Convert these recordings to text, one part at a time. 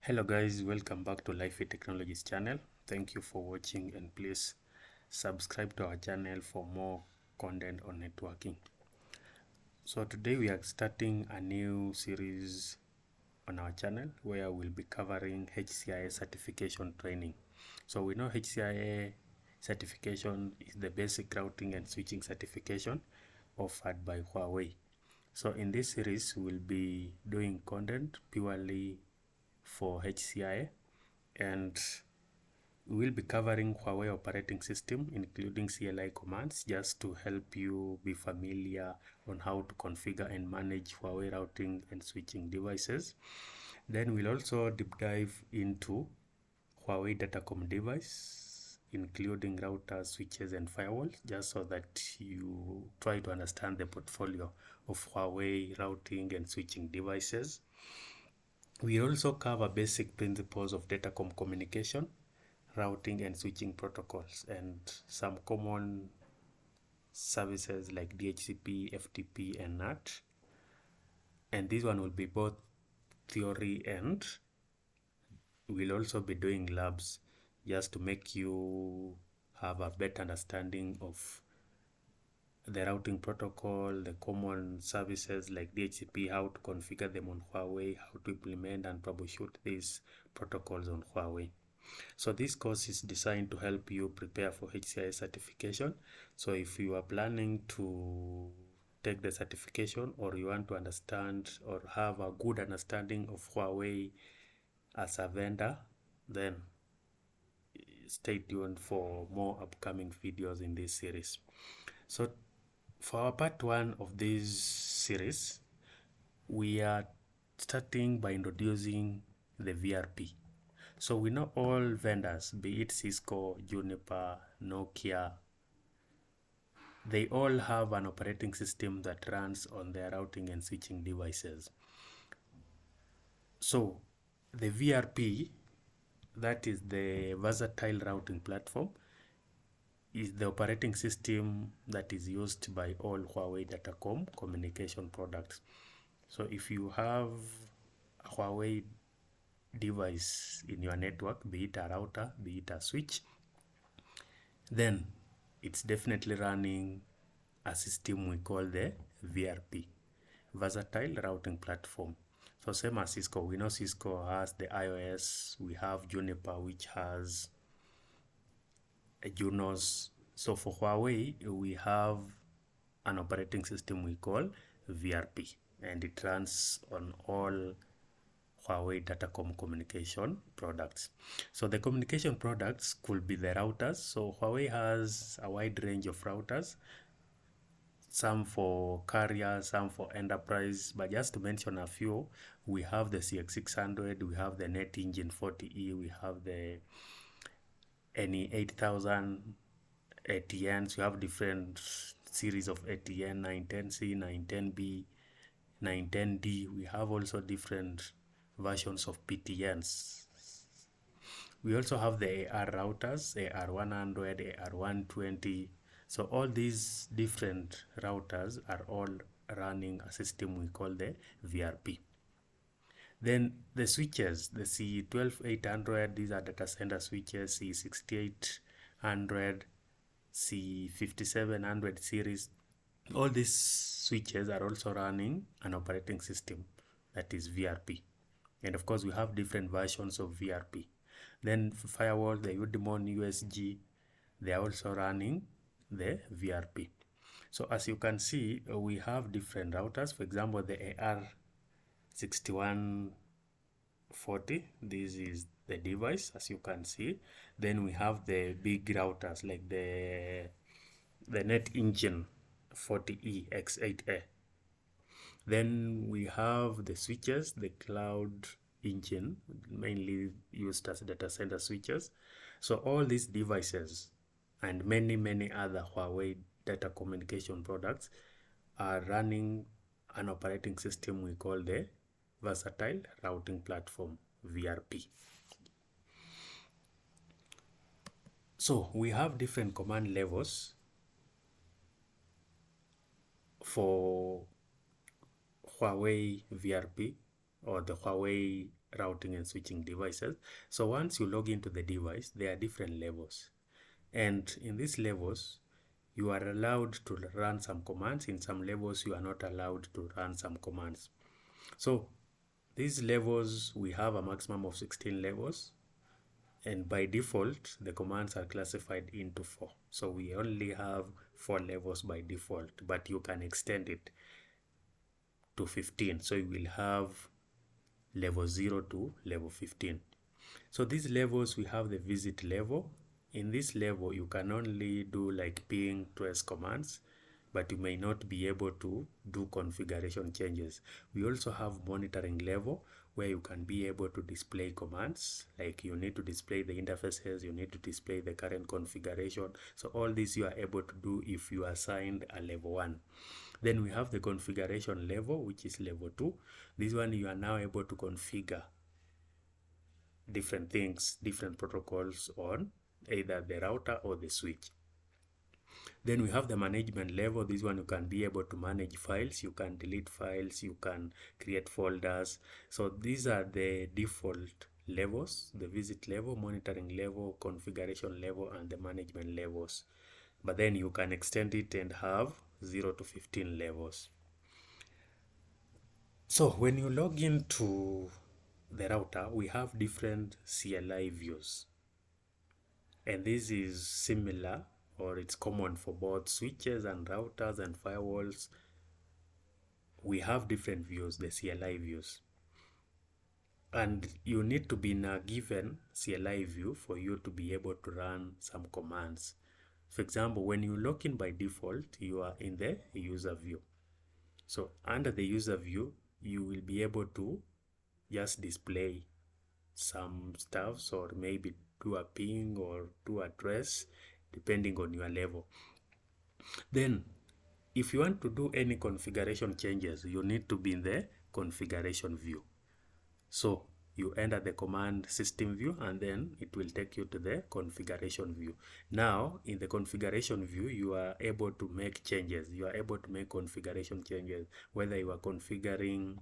Hello guys, welcome back to Lifey Technologies channel. Thank you for watching and please subscribe to our channel for more content on networking. So today we are starting a new series on our channel where we'll be covering HCIA certification training. So we know HCIA certification is the basic routing and switching certification offered by Huawei. So in this series we'll be doing content purely for HCIA, and we'll be covering Huawei operating system including CLI commands just to help you be familiar on how to configure and manage Huawei routing and switching devices. Then we'll also deep dive into Huawei datacom device including routers, switches and firewalls, just so that you try to understand the portfolio of Huawei routing and switching devices. We also cover basic principles of datacom communication, routing and switching protocols, and some common services like DHCP, FTP, and NAT. And this one will be both theory and we'll also be doing labs just to make you have a better understanding of the routing protocol, the common services like DHCP, how to configure them on Huawei, how to implement and troubleshoot these protocols on Huawei. So this course is designed to help you prepare for HCIA certification. So if you are planning to take the certification, or you want to understand or have a good understanding of Huawei as a vendor, then stay tuned for more upcoming videos in this series. So for our part one of this series, we are starting by introducing the VRP. So we know all vendors, be it Cisco, Juniper, Nokia, they all have an operating system that runs on their routing and switching devices. So the VRP, that is the versatile routing platform, is the operating system that is used by all Huawei datacom communication products. So if you have a Huawei device in your network, be it a router, be it a switch, then it's definitely running a system we call the VRP, versatile routing platform. So same as Cisco, we know Cisco has the iOS, we have Juniper which has a Junos. So for Huawei, we have an operating system we call VRP, and it runs on all Huawei datacom communication products. So the communication products could be the routers. So Huawei has a wide range of routers, some for carrier, some for enterprise, but just to mention a few, we have the CX600, we have the Net Engine 40E, we have the NE8000 ATNs, we have different series of ATN, 910C, 910B, 910D. We have also different versions of PTNs. We also have the AR routers, AR100, AR120. So all these different routers are all running a system we call the VRP. Then the switches, the C12800, these are data center switches, C6800, C5700 series. All these switches are also running an operating system that is VRP. And of course, we have different versions of VRP. Then firewall, the Udemon USG, they are also running the VRP. So as you can see, we have different routers. For example, the AR6140, this is the device, as you can see. Then we have the big routers like the Net Engine 40E X8A. Then we have the switches, the Cloud Engine, mainly used as data center switches. So all these devices and many other Huawei data communication products are running an operating system we call the Versatile Routing Platform, VRP. So we have different command levels for Huawei VRP or the Huawei routing and switching devices. So once you log into the device, there are different levels. And in these levels, you are allowed to run some commands. In some levels, you are not allowed to run some commands. So these levels, we have a maximum of 16 levels. And by default, the commands are classified into 4. So we only have 4 levels by default, but you can extend it to 15. So you will have level 0 to level 15. So these levels, we have the visit level. In this level, you can only do like ping, trace commands, but you may not be able to do configuration changes. We also have monitoring level, where you can be able to display commands, like you need to display the interfaces, you need to display the current configuration. So all this you are able to do if you are assigned a level 1. Then we have the configuration level, which is level 2. This one you are now able to configure different things, different protocols on either the router or the switch. Then we have the management level. This one you can be able to manage files, you can delete files, you can create folders. So these are the default levels: the visit level, monitoring level, configuration level, and the management levels. But then you can extend it and have 0 to 15 levels. So when you log into the router, we have different CLI views. And this is similar, or it's common for both switches and routers and firewalls. We have different views, the CLI views. And you need to be in a given CLI view for you to be able to run some commands. For example, when you log in by default, you are in the user view. So under the user view, you will be able to just display some stuffs, or maybe do a ping or do a trace, depending on your level. Then if you want to do any configuration changes, you need to be in the configuration view. So you enter the command system view, and then it will take you to the configuration view. Now in the configuration view, you are able to make changes. You are able to make configuration changes, whether you are configuring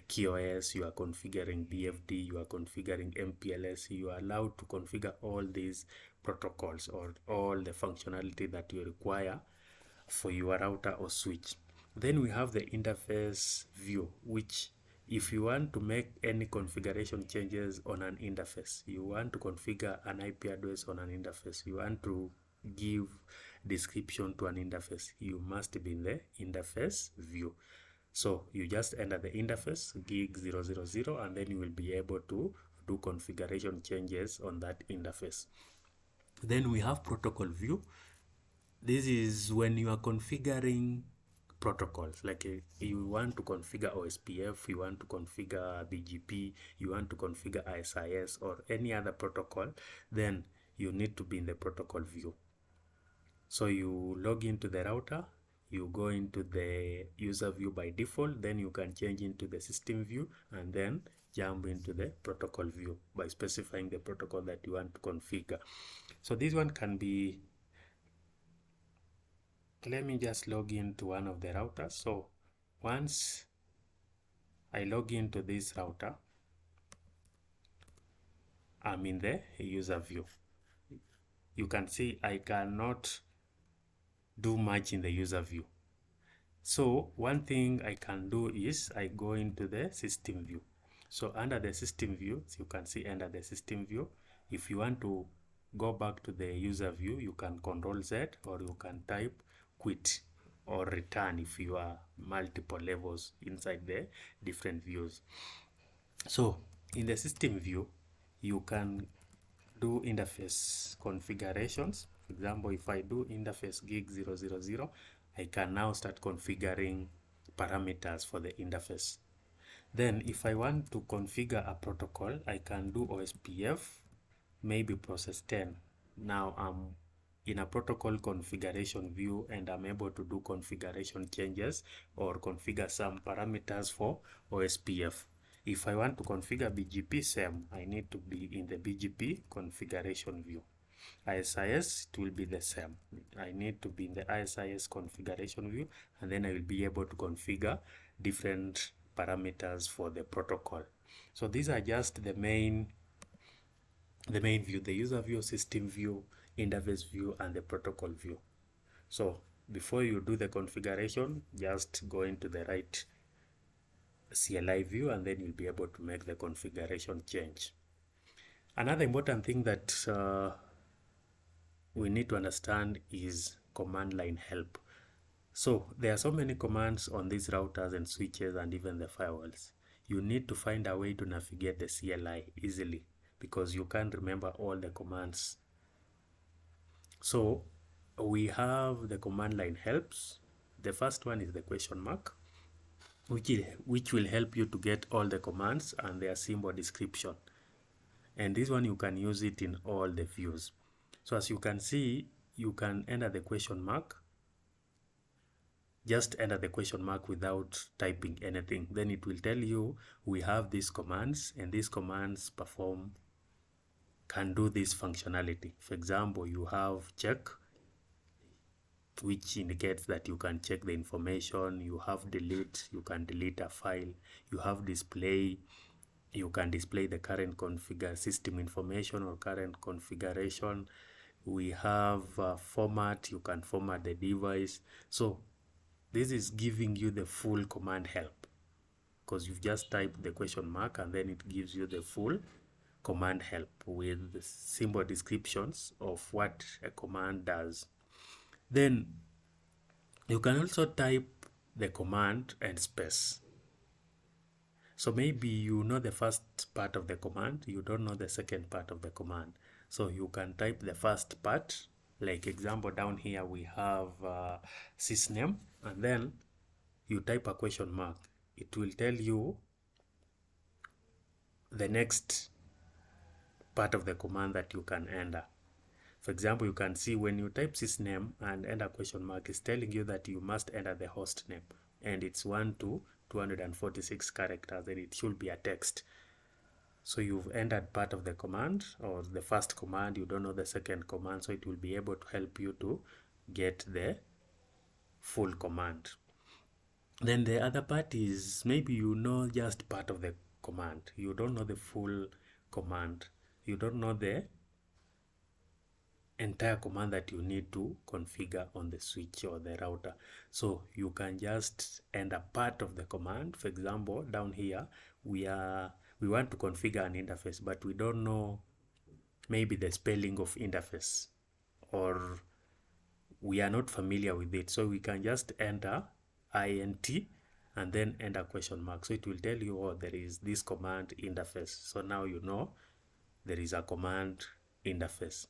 QoS, you are configuring BFD, you are configuring MPLS. You are allowed to configure all these protocols or all the functionality that you require for your router or switch. Then we have the interface view, which if you want to make any configuration changes on an interface, you want to configure an IP address on an interface, you want to give description to an interface, you must be in the interface view. So you just enter the interface gig 000, and then you will be able to do configuration changes on that interface. Then we have protocol view. This is when you are configuring protocols, like you want to configure OSPF, you want to configure BGP, you want to configure ISIS or any other protocol, then you need to be in the protocol view. So you log into the router, you go into the user view by default, then you can change into the system view and then jump into the protocol view by specifying the protocol that you want to configure. So this one can be, let me just log into one of the routers. So once I log into this router, I'm in the user view. You can see I cannot do much in the user view. So one thing I can do is I go into the system view. So under the system view, so you can see under the system view, if you want to go back to the user view, you can Control Z, or you can type quit or return if you are multiple levels inside the different views. So in the system view, you can do interface configurations. For example, if I do interface gig 000, I can now start configuring parameters for the interface. Then if I want to configure a protocol, I can do OSPF, maybe process 10. Now I'm in a protocol configuration view and I'm able to do configuration changes or configure some parameters for OSPF. If I want to configure BGP, same, I need to be in the BGP configuration view. ISIS, it will be the same. I need to be in the ISIS configuration view, and then I will be able to configure different parameters for the protocol. So these are just the main view: the user view, system view, interface view, and the protocol view. So before you do the configuration, just go into the right CLI view, and then you'll be able to make the configuration change. Another important thing that we need to understand is command line help. So there are so many commands on these routers and switches and even the firewalls. You need to find a way to navigate the CLI easily, because you can't remember all the commands. So we have the command line helps. The first one is the question mark, which will help you to get all the commands and their symbol description. And this one, you can use it in all the views. So as you can see, you can enter the question mark. Just enter the question mark without typing anything. Then it will tell you we have these commands, and these commands can do this functionality. For example, you have check, which indicates that you can check the information. You have delete, you can delete a file. You have display, you can display the current system information or current configuration. We have format, you can format the device. So this is giving you the full command help, because you've just typed the question mark and then it gives you the full command help with symbol descriptions of what a command does. Then you can also type the command and space. So maybe you know the first part of the command, you don't know the second part of the command. So you can type the first part. Like example, down here we have sysname, and then you type a question mark. It will tell you the next part of the command that you can enter. For example, you can see when you type sysname and enter question mark, it's telling you that you must enter the host name, and it's 1 to 246 characters, and it should be a text. So you've entered part of the command, or the first command, you don't know the second command, so it will be able to help you to get the full command. Then the other part is maybe you know just part of the command, you don't know the full command, you don't know the entire command that you need to configure on the switch or the router. So you can just enter part of the command. For example, down here we want to configure an interface, but we don't know maybe the spelling of interface, or we are not familiar with it. So we can just enter int and then enter question mark. So it will tell you, oh, there is this command interface. So now you know there is a command interface.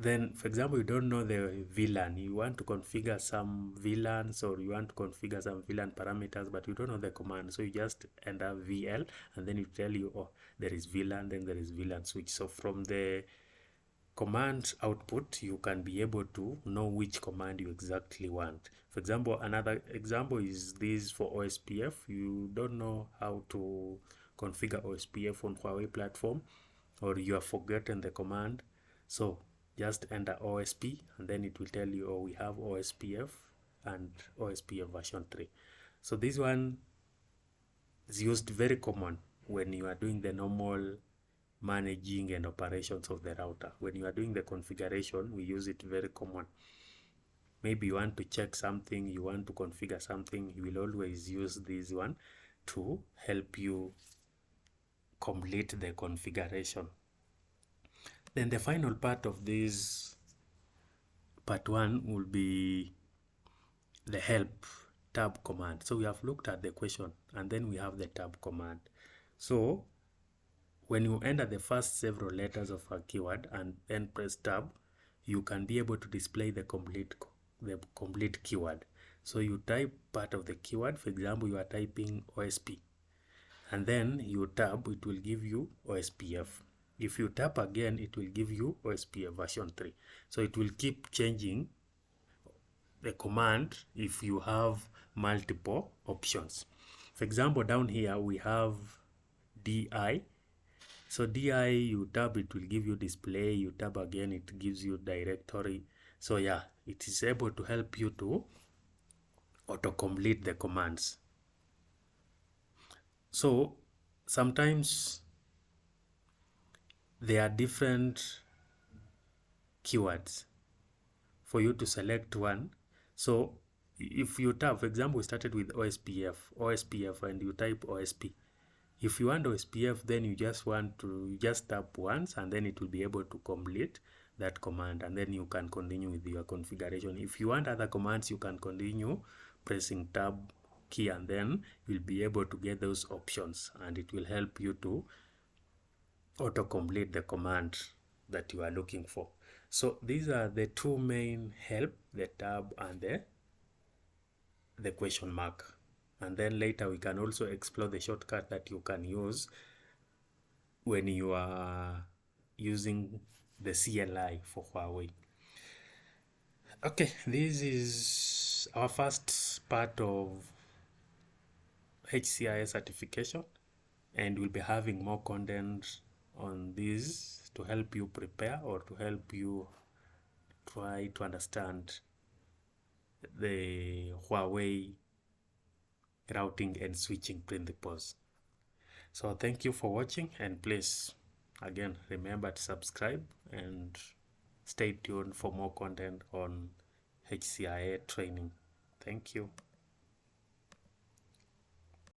Then, for example, you don't know the VLAN. You want to configure some VLANs, or you want to configure some VLAN parameters, but you don't know the command. So you just enter VL, and then it tell you, oh, there is VLAN, then there is VLAN switch. So from the command output, you can be able to know which command you exactly want. For example, another example is this for OSPF. You don't know how to configure OSPF on Huawei platform, or you have forgotten the command. So just enter OSP, and then it will tell you, oh, we have OSPF and OSPF version 3. So this one is used very common when you are doing the normal managing and operations of the router. When you are doing the configuration, we use it very common. Maybe you want to check something, you want to configure something, you will always use this one to help you complete the configuration. Then the final part of this part 1 will be the help tab command. So we have looked at the question, and then we have the tab command. So when you enter the first several letters of a keyword and then press tab, you can be able to display the complete keyword. So you type part of the keyword. For example, you are typing OSP, and then you tab, it will give you OSPF. If you tap again, it will give you OSPF version 3. So it will keep changing the command if you have multiple options. For example, down here we have DI. So DI, you tab, it will give you display. You tab again, it gives you directory. So yeah, it is able to help you to auto-complete the commands. So sometimes there are different keywords for you to select one. So if you type, for example, we started with OSPF, and you type OSP. If you want OSPF, then you just tap once, and then it will be able to complete that command, and then you can continue with your configuration. If you want other commands, you can continue pressing tab key, and then you'll be able to get those options, and it will help you to auto-complete the command that you are looking for. So these are the two main help, the tab and the question mark. And then later we can also explore the shortcut that you can use when you are using the CLI for Huawei. Okay, this is our first part of HCIA certification, and we'll be having more content on this to help you prepare or to help you try to understand the Huawei routing and switching principles. So thank you for watching, and please again remember to subscribe and stay tuned for more content on HCIA training. Thank you.